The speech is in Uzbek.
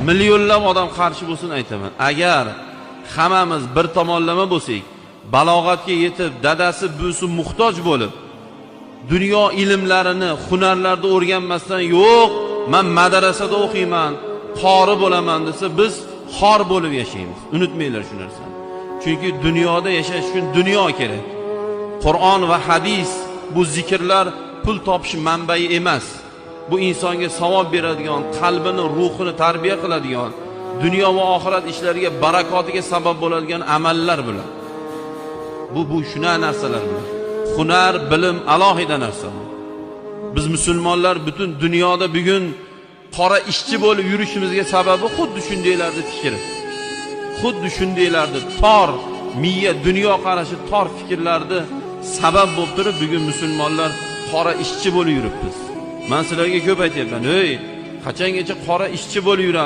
millionlab odam qarshi bo'lsin aytaman. Agar hammamiz bir tomonlama bo'lsak, balog'atga yetib, dadasi busi muhtoj bo'lib, dunyo ilmlarini, hunarlarni o'rganmasdan, yo'q, men madrasada o'qiyman, qori bo'laman desa, biz xor bo'lib yashaymiz. Unutmanglar shu narsani. Chunki dunyoda yashash uchun dunyo kerak. Qur'on va hadis, bu zikrlar pul topish manbai emas. Bu insonga savob beradigan, qalbini, ruhini tarbiya qiladigan, dunyo va oxirat ishlariga barakotiga sabab bo'ladigan amallar bular. Bu shuna narsalar bular. Hunar, bilim alohida narsa. Biz musulmonlar butun dunyoda bugun qora ishchi bo'lib yurishimizga sababi xuddi shundaylarni fikri. Xuddi shundaylarni tor miya, dunyo qarashi tor fikrlarni sabab bo'lib turib bugun musulmonlar qora ishchi bo'lib yuribmiz. Men sizlarga ko'p aytayapman, qachongacha qora ishchi bo'lib yuramiz?